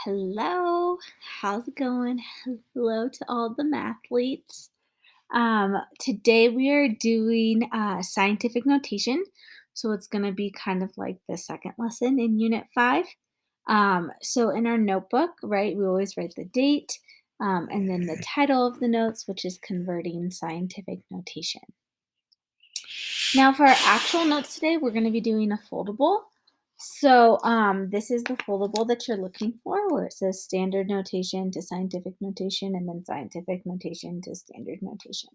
Hello, how's it going? Hello to all the mathletes. Today we are doing scientific notation. So it's going to be kind of like the second lesson in Unit 5. So in our notebook, right, we always write the date and then the title of the notes, which is Converting Scientific Notation. Now, for our actual notes today, we're going to be doing a foldable. So, this is the foldable that you're looking for, where it says standard notation to scientific notation, and then scientific notation to standard notation.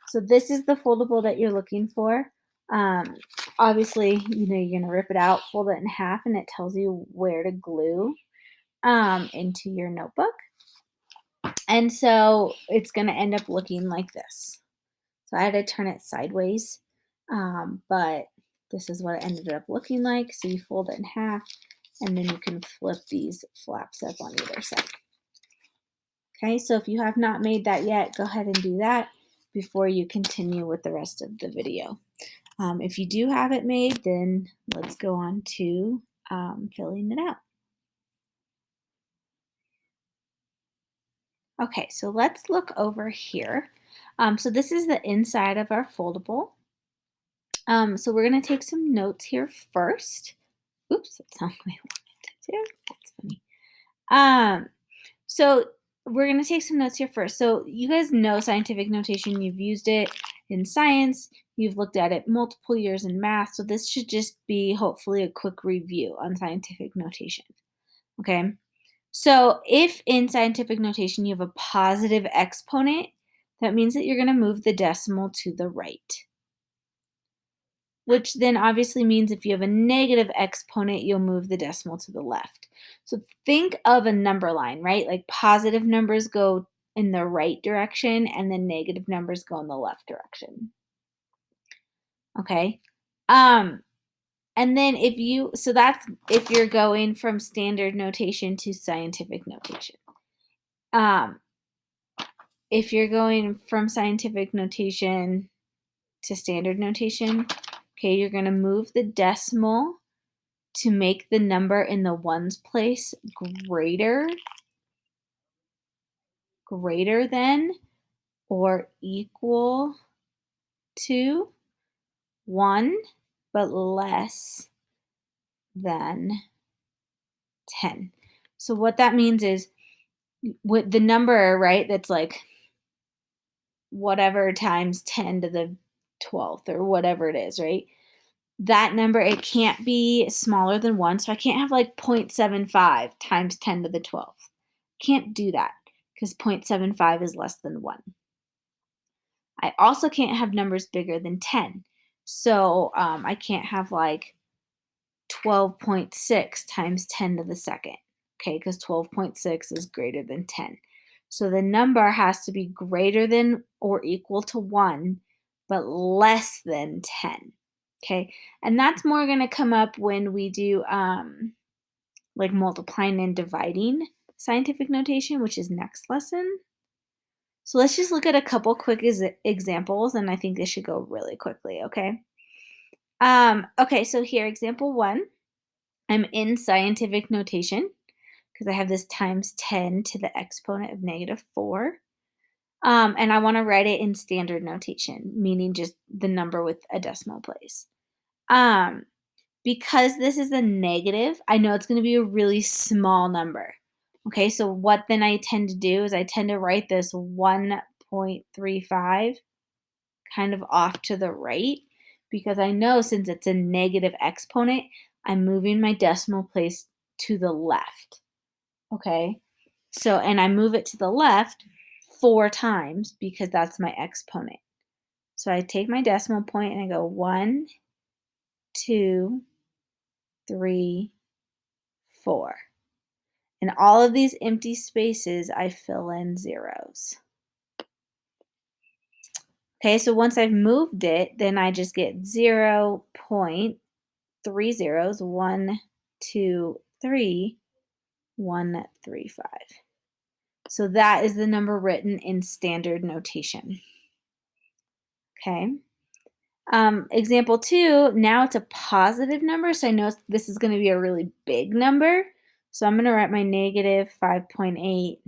So, this is the foldable that you're looking for. Um, Obviously, you're going to rip it out, fold it in half, and it tells you where to glue into your notebook. And so, it's going to end up looking like this. So I had to turn it sideways, but this is what it ended up looking like. So you fold it in half, and then you can flip these flaps up on either side. Okay, so if you have not made that yet, go ahead and do that before you continue with the rest of the video. If you do have it made, then let's go on to filling it out. Okay, so let's look over here. So this is the inside of our foldable. So we're going to take some notes here first. Oops, that's not what I wanted to do. That's funny. So we're going to take some notes here first. So you guys know scientific notation. You've used it in science. You've looked at it multiple years in math. So this should just be hopefully a quick review on scientific notation. Okay. So if in scientific notation you have a positive exponent, that means that you're going to move the decimal to the right, which then obviously means if you have a negative exponent, you'll move the decimal to the left. So think of a number line, right? Like positive numbers go in the right direction and then negative numbers go in the left direction. Okay. And then that's if you're going from standard notation to scientific notation. If you're going from scientific notation to standard notation, okay, you're going to move the decimal to make the number in the ones place greater than or equal to 1, but less than 10. So what that means is with the number, right, that's like whatever times 10 to the 12th or whatever it is, right? That number, it can't be smaller than 1. So I can't have like 0.75 times 10 to the 12th. Can't do that because 0.75 is less than 1. I also can't have numbers bigger than 10. So I can't have like 12.6 times 10 to the second, okay, because 12.6 is greater than 10. So the number has to be greater than or equal to 1, but less than 10. Okay, and that's more going to come up when we do like multiplying and dividing scientific notation, which is next lesson. So let's just look at a couple quick examples, and I think this should go really quickly, okay? Okay, so here, example 1, I'm in scientific notation because I have this times 10 to the exponent of -4. And I want to write it in standard notation, meaning just the number with a decimal place. Um, because this is a negative, I know it's going to be a really small number. Okay, so what then I tend to do is I tend to write this 1.35 kind of off to the right because I know since it's a negative exponent, I'm moving my decimal place to the left. Okay, so and I move it to the left 4 times because that's my exponent. So I take my decimal point and I go 1, 2, 3, 4. And all of these empty spaces, I fill in zeros. Okay, so once I've moved it, then I just get 0.3 zeros, 1, 2, 3, 1, 3, 5. So that is the number written in standard notation. Okay. Example 2, now it's a positive number, so I know this is going to be a really big number. So I'm going to write my negative 5.8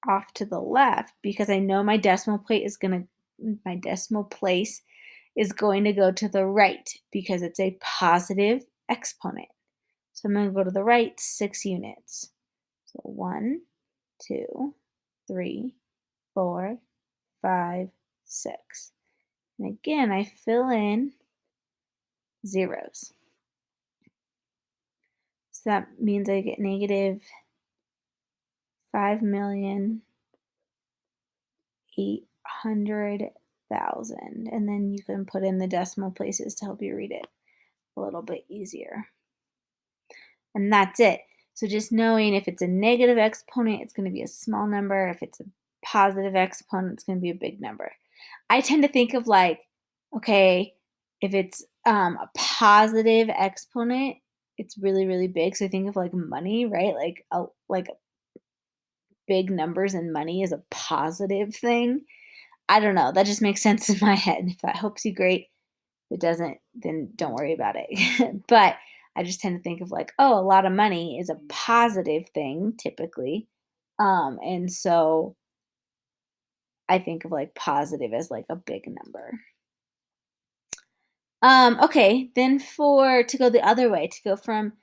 off to the left because I know my decimal place is going to go to the right because it's a positive exponent. So I'm going to go to the right 6 units. So 1, 2, 3, 4, 5, 6. And again, I fill in zeros. So that means I get negative 5,800,000. And then you can put in the decimal places to help you read it a little bit easier. And that's it. So just knowing if it's a negative exponent, it's going to be a small number. If it's a positive exponent, it's going to be a big number. I tend to think of like, okay, if it's a positive exponent, it's really, really big. So I think of like money, right? Like big numbers and money is a positive thing. I don't know. That just makes sense in my head. If that helps you, great. If it doesn't, then don't worry about it. But I just tend to think of like, oh, a lot of money is a positive thing typically. And so I think of like positive as like a big number. Okay, then to go the other way, to go from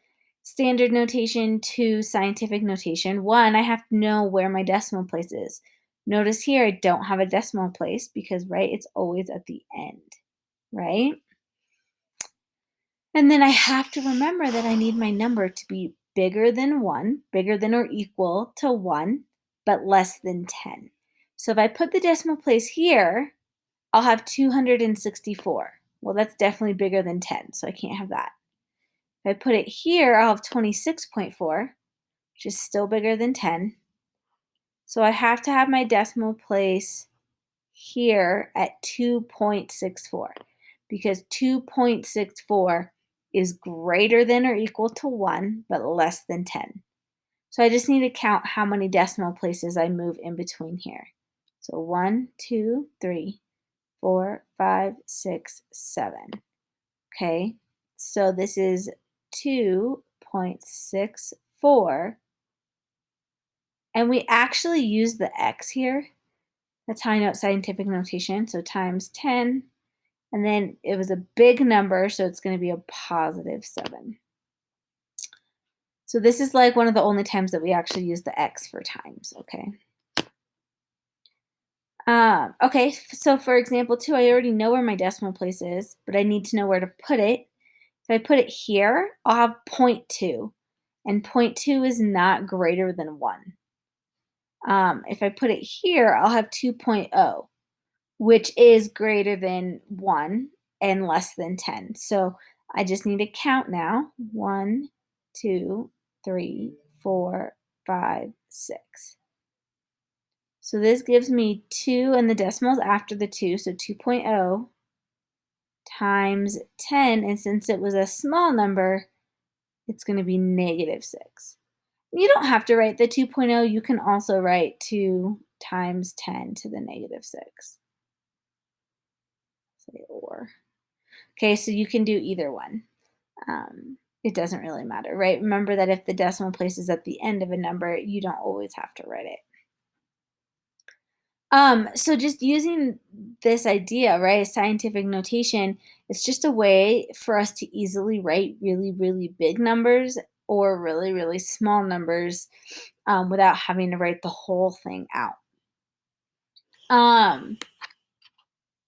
standard notation to scientific notation, one, I have to know where my decimal place is. Notice here I don't have a decimal place because, right, it's always at the end, right? And then I have to remember that I need my number to be bigger than 1, bigger than or equal to 1, but less than 10. So if I put the decimal place here, I'll have 264. Well, that's definitely bigger than 10, so I can't have that. If I put it here, I'll have 26.4, which is still bigger than 10. So I have to have my decimal place here at 2.64 because 2.64 is greater than or equal to 1, but less than 10. So I just need to count how many decimal places I move in between here. So 1, 2, 3, 4, 5, 6, 7. Okay, so this is 2.64. And we actually use the x here. That's how I know it's scientific notation. So times 10. And then it was a big number, so it's going to be a positive 7. So this is like one of the only times that we actually use the x for times, okay? Okay, so for example 2, I already know where my decimal place is, but I need to know where to put it. If I put it here, I'll have 0.2, and 0.2 is not greater than 1. If I put it here, I'll have 2.0, which is greater than 1 and less than 10. So I just need to count now. 1, 2, 3, 4, 5, 6. So this gives me 2 and the decimals after the 2, so 2.0 times 10, and since it was a small number, it's going to be negative 6. You don't have to write the 2.0. You can also write 2 times 10 to the negative 6. Say or. Okay, so you can do either one. It doesn't really matter, right? Remember that if the decimal place is at the end of a number, you don't always have to write it. So just using this idea, right, scientific notation, it's just a way for us to easily write really, really big numbers or really, really small numbers without having to write the whole thing out.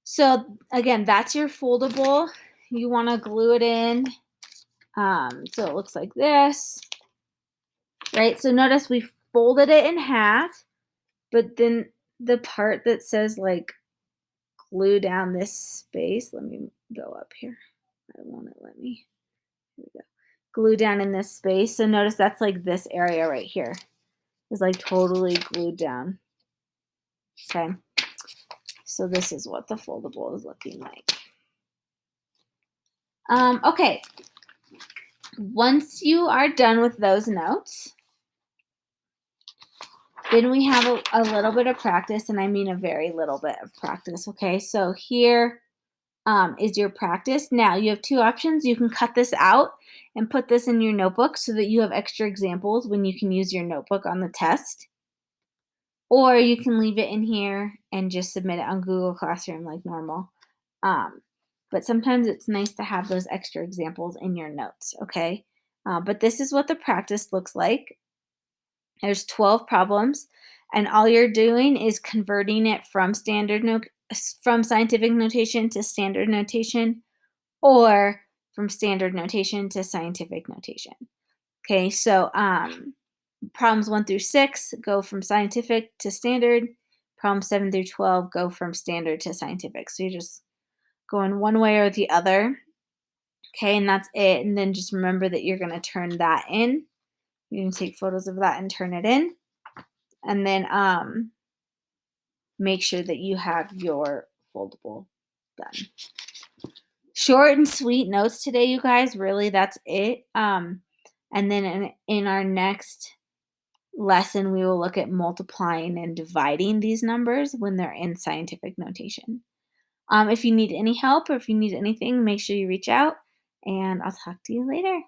So again, that's your foldable. You want to glue it in. So it looks like this, right? So notice we folded it in half, but then the part that says like glue down this space, let me go up here. I won't let me. Here we go. Glue down in this space. So notice that's like this area right here is like totally glued down. Okay. So this is what the foldable is looking like. Okay. Once you are done with those notes, then we have a little bit of practice, and I mean a very little bit of practice, okay? So here is your practice. Now, you have two options. You can cut this out and put this in your notebook so that you have extra examples when you can use your notebook on the test. Or you can leave it in here and just submit it on Google Classroom like normal. Um, but sometimes it's nice to have those extra examples in your notes, okay? But this is what the practice looks like. There's 12 problems, and all you're doing is converting it from from scientific notation to standard notation, or from standard notation to scientific notation. Okay, so problems 1 through 6 go from scientific to standard. Problems 7 through 12 go from standard to scientific. So you're just going one way or the other. Okay, and that's it. And then just remember that you're going to turn that in. You can take photos of that and turn it in. And then make sure that you have your foldable done. Short and sweet notes today, you guys. Really, that's it. And then in our next lesson, we will look at multiplying and dividing these numbers when they're in scientific notation. If you need any help or if you need anything, make sure you reach out, and I'll talk to you later.